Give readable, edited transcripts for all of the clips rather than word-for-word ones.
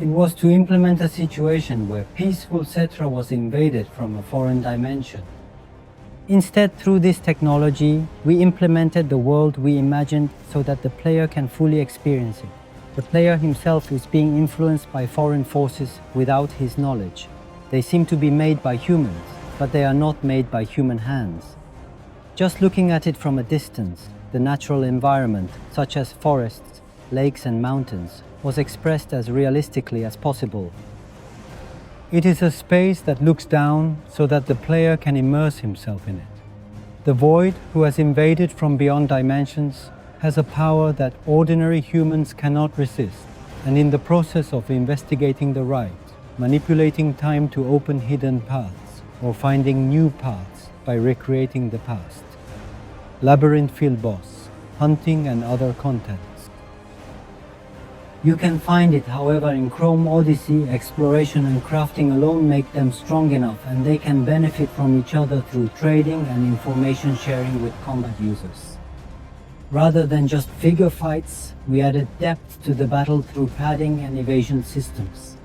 It was to implement a situation where peaceful Cetra was invaded from a foreign dimension. Instead, through this technology, we implemented the world we imagined so that the player can fully experience it. The player himself is being influenced by foreign forces without his knowledge. They seem to be made by humans, but they are not made by human hands. Just looking at it from a distance, the natural environment, such as forests, lakes and mountains, was expressed as realistically as possible. It is a space that looks down so that the player can immerse himself in it. The void, who has invaded from beyond dimensions, has a power that ordinary humans cannot resist, and in the process of investigating the right, manipulating time to open hidden paths, or finding new paths by recreating the past. Labyrinth Field Boss, Hunting and Other Contents. You can find it, however, in Chrono Odyssey. Exploration and crafting alone make them strong enough, and they can benefit from each other through trading and information sharing with combat users. Rather than just figure fights, we added depth to the battle through padding and evasion systems.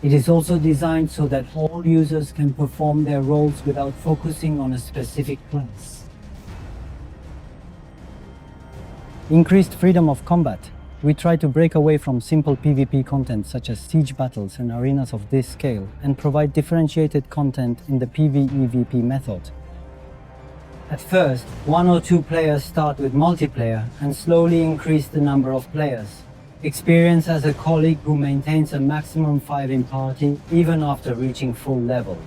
It is also designed so that all users can perform their roles without focusing on a specific class. Increased freedom of combat. We try to break away from simple PvP content such as siege battles and arenas of this scale and provide differentiated content in the PvE-VP method. At first, 1 or 2 players start with multiplayer and slowly increase the number of players. Experience as a colleague who maintains a maximum 5 in party even after reaching full level.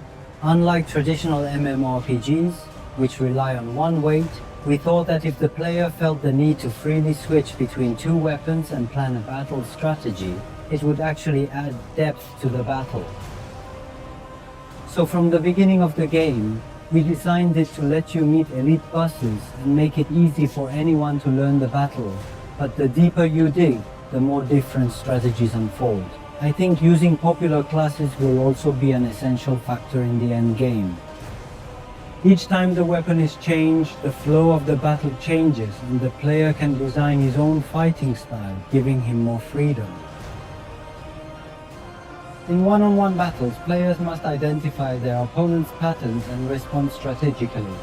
Unlike traditional MMORPGs, which rely on one weight, we thought that if the player felt the need to freely switch between 2 weapons and plan a battle strategy, it would actually add depth to the battle. So from the beginning of the game, we designed it to let you meet elite bosses and make it easy for anyone to learn the battle. But the deeper you dig, the more different strategies unfold. I think using popular classes will also be an essential factor in the end game. Each time the weapon is changed, the flow of the battle changes and the player can design his own fighting style, giving him more freedom. In one-on-one battles, players must identify their opponent's patterns and respond strategically.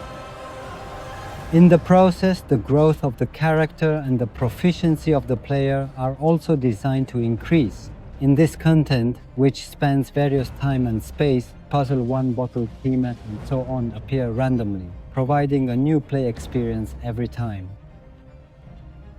In the process, the growth of the character and the proficiency of the player are also designed to increase. In this content, which spans various time and space, Puzzle 1, Bottle, Keymat, and so on appear randomly, providing a new play experience every time.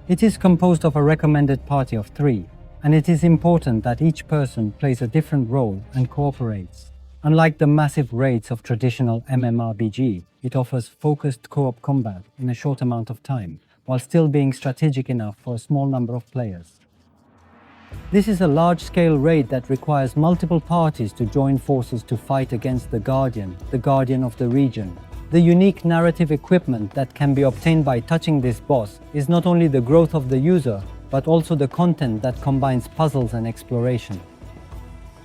It is composed of a recommended party of 3, and it is important that each person plays a different role and cooperates. Unlike the massive raids of traditional MMORPG, it offers focused co-op combat in a short amount of time, while still being strategic enough for a small number of players. This is a large-scale raid that requires multiple parties to join forces to fight against the Guardian of the region. The unique narrative equipment that can be obtained by touching this boss is not only the growth of the user, but also the content that combines puzzles and exploration.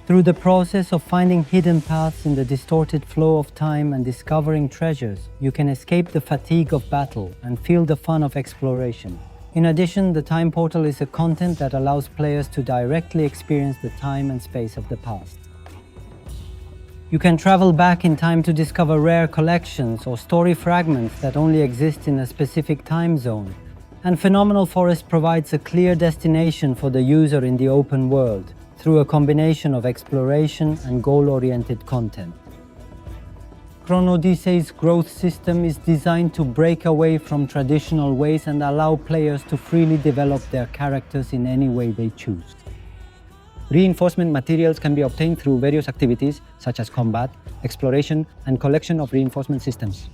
Through the process of finding hidden paths in the distorted flow of time and discovering treasures, you can escape the fatigue of battle and feel the fun of exploration. In addition, the Time Portal is a content that allows players to directly experience the time and space of the past. You can travel back in time to discover rare collections or story fragments that only exist in a specific time zone. And Phenomenal Forest provides a clear destination for the user in the open world through a combination of exploration and goal-oriented content. Chrono Odyssey's growth system is designed to break away from traditional ways and allow players to freely develop their characters in any way they choose. Reinforcement materials can be obtained through various activities such as combat, exploration, and collection of reinforcement systems.